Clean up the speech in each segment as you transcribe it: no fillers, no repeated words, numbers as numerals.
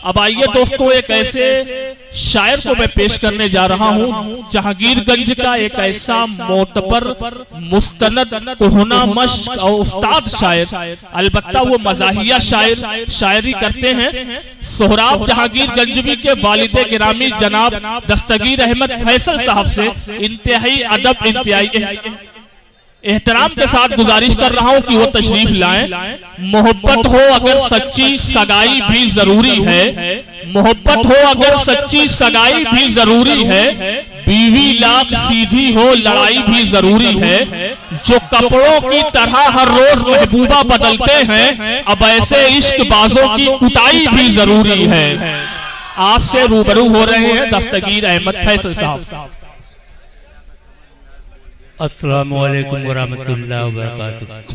अब आइए दोस्तों, एक ऐसे शायर को मैं पेश करने जा रहा हूँ, जहांगीरगंज का एक ऐसा मोतबर मुस्तनद कोहना मश्क और उस्ताद शायर, अलबत्ता वो मज़ाहिया शायरी करते हैं। सोहराब जहांगीरगंजवी के वालिद गिरामी जनाब दस्तगीर अहमद फैसल साहब से इंतहाई अदब, इंतहाई एहतराम के साथ गुजारिश कर रहा हूं कि वो तशरीफ लाएं। मोहब्बत हो अगर सच्ची सगाई भी जरूरी है, मोहब्बत हो अगर सच्ची सगाई भी जरूरी है, बीवी लाख सीधी हो लड़ाई भी जरूरी है। जो कपड़ों की तरह हर रोज महबूबा बदलते हैं, अब ऐसे इश्क बाजों की कुटाई भी जरूरी है। आपसे रूबरू हो रहे हैं दस्तगीर अहमद फैसल साहब। अस्सलामु अलैकुम वरहमतुल्लाहि वबरकातुहू।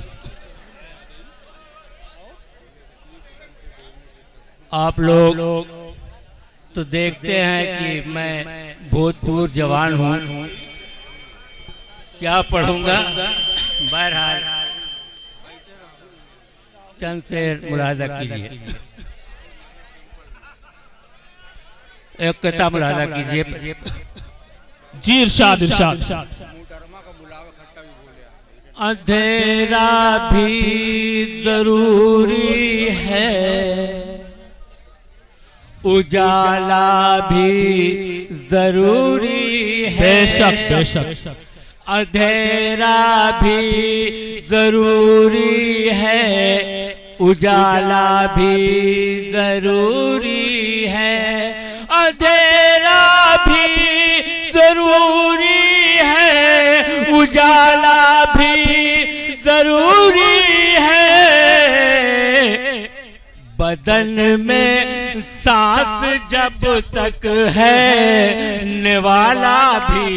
आप लोग तो देखते हैं कि मैं भूतपूर्व जवान हूँ, क्या पढ़ूंगा। बहरहाल चंद शेर मुलाहजा कीजिए, एक किताब मुलाहजा कीजिए जी। इरशाद इरशाद। अंधेरा भी जरूरी है, उजाला भी जरूरी है। बेशक बेशक। अंधेरा भी जरूरी है, उजाला भी जरूरी है। अंधेरा भी जरूरी है, उजाला भी जरूरी है। बदन में सांस जब तक है, निवाला भी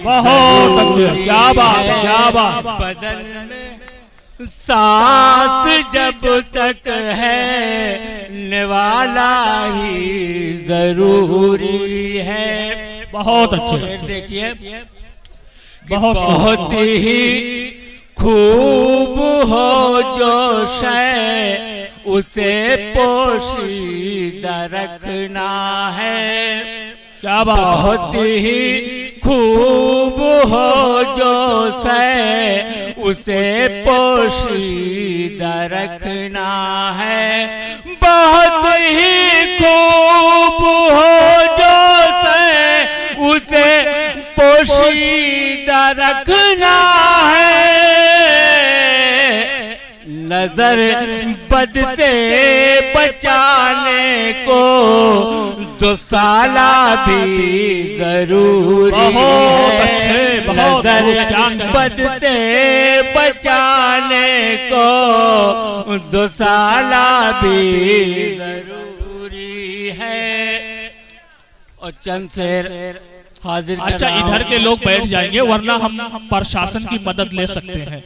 बहुत अच्छे, क्या बात क्या बात। बदन में सांस जब तक है, निवाला ही जरूरी है। बहुत अच्छे। देखिए बहुत ही खूब हो जो शय, उसे पोशीदा रखना है। क्या बात। बहुत ही खूब हो जो शय, उसे पोशीदा रखना है। बहुत ही खूब हो जो शय, उसे पोशीदा रखना है। नजर बदते बचाने को दुसाला भी जरूरी है। नजर बदते बचाने को दुसाला भी जरूरी है। और चंद शेर हाजिर। अच्छा, इधर के लोग बैठ जाएंगे, वरना हम प्रशासन की मदद ले सकते हैं।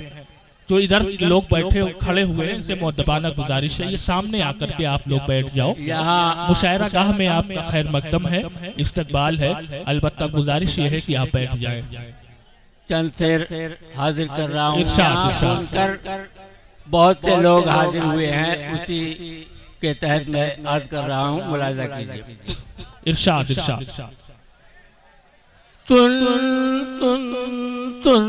जो इधर लोग बैठे खड़े हुए हैं, इनसे मुअद्दबाना गुजारिश है, ये सामने आकर के आप लोग बैठ जाओ। यहाँ मुशायरा गाह में आपका खैर मकदम है, इस्तकबाल है, अलबत्ता गुजारिश ये है कि आप बैठ जाएं। चंद शेर हाजिर कर रहा हूँ। सुनकर बहुत से लोग हाजिर हुए हैं, उसी के तहत मैं अर्ज कर रहा हूँ, मुलाहिजा कीजिए। इरशाद इरशाद। सुन सुन सुन,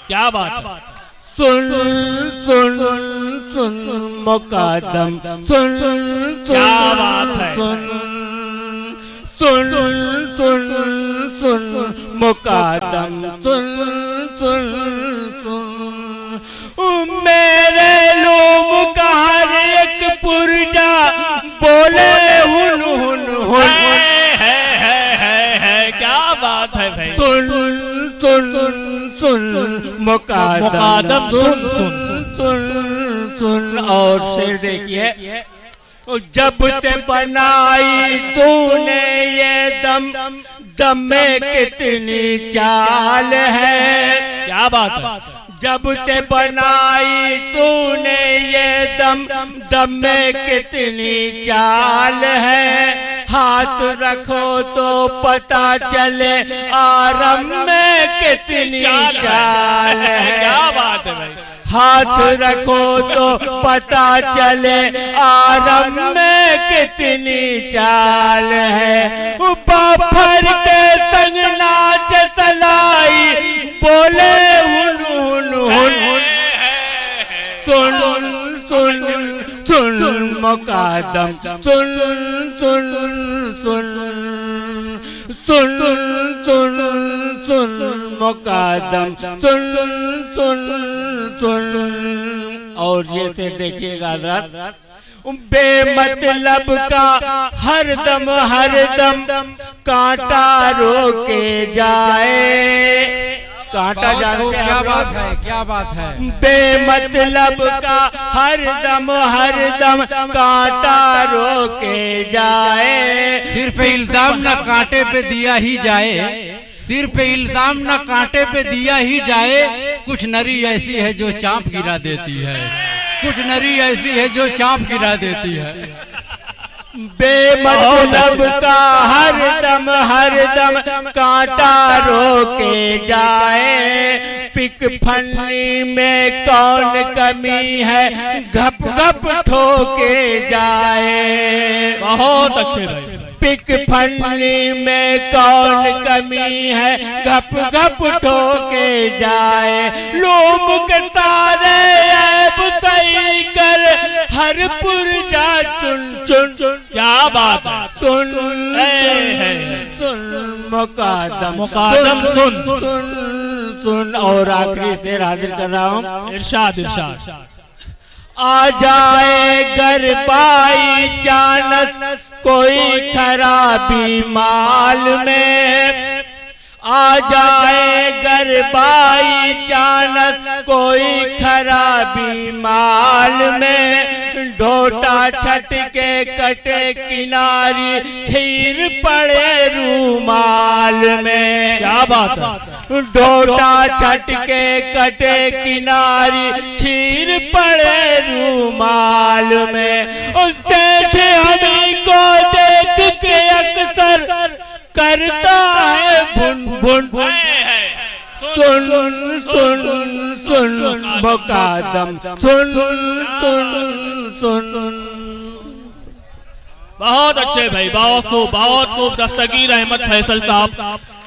क्या बात। सुन सुन सुन मुकादम, सुन क्या बात है। सुन सुन सुन सुन मुकादम, सुन सुन सुन। मेरे लोग का हर एक पुरजा बोले हुन हुन हुन। क्या बात है भाई। सुन सुन सुन मुकादम, सुन सुन सुन सुन। और शेर देखिए। जब से बनाई तूने ये दम, दम में कितनी चाल है। क्या बात है। जब से बनाई तूने ये दम, दम में कितनी चाल है। हाथ रखो तो पता चले आरम में कितनी चाल है। क्या बात है भाई। हाथ रखो तो पता चले आरम में कितनी चाल है। बाफर के संग नाच सलाई बोले हुन हुन हुन। सुन सुन सुन मुकादम सुन सुन सुन सुन सुन सुन मुकादम सुन सुन सुन। और ये से देखिएगा हज़रत, बेमतलब का हरदम हरदम कांटा रोके जाए। कांटा जानते हैं? क्या बात है, क्या बात है। बेमतलब का हरदम हरदम कांटा रोके जाए। सिर पे इल्जाम न कांटे पे दिया ही जाए, सिर पे इल्जाम न कांटे पे दिया ही जाए। कुछ नरी ऐसी है जो चांप गिरा देती है, कुछ नरी ऐसी है जो चांप गिरा देती है। बेमतलब का हरदम हरदम कांटा रोके जाए। पिक फन्नी में कौन कमी है घप घप ठोके जाए। बहुत अच्छे भाई। पिक फन्नी में कौन कमी है घप घप ठोके जाए। लोम के सारे ऐब सही कर हर पुरजा चुन चुन चुन। क्या बात है। सुन सुन मुकादम मुकादम सुन सुन सुन। और आखिरी शेर हाजिर कर रहा हूँ। इरशाद इरशाद। आ जाए घर पाई जानत कोई खराबी माल में। आ जाए घर पाई जानत कोई खराबी माल में। ढोटा छट के कटे किनारी छीर पड़े रूमाल में। क्या बात है। ढोटा छट के कटे किनारी छीर पड़े रूमाल में। उस सेठ हमी को देख के अक्सर करता है भुन भुन। सुन सुन सुन मुकादम सुन सुन सुन। बहुत अच्छे भाई, बहुत खूब। दस्तगीर अहमद फैसल साहब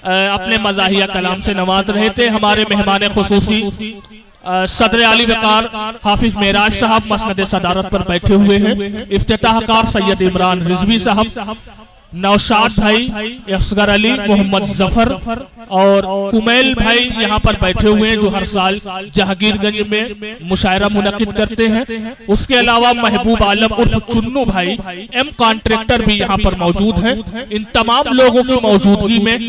अपने मज़ाहिया कलाम से नवाज रहे थे। हमारे मेहमान खुसूसी सदर आली वकार हाफिज मेराज साहब मसनद सदारत पर बैठे हुए हैं। इफ्तिताहकार सैयद इमरान रिजवी साहब, नौशाद भाई, असगर अली, मोहम्मद जफर और कुमैल भाई यहाँ पर बैठे हुए हैं जो हर साल जहांगीरगंज में मुशायरा मुनक्किद करते हैं। उसके अलावा महबूब आलम उर्फ चुन्नू भाई एम कॉन्ट्रैक्टर भी यहाँ पर मौजूद है। इन तमाम लोगों की मौजूदगी में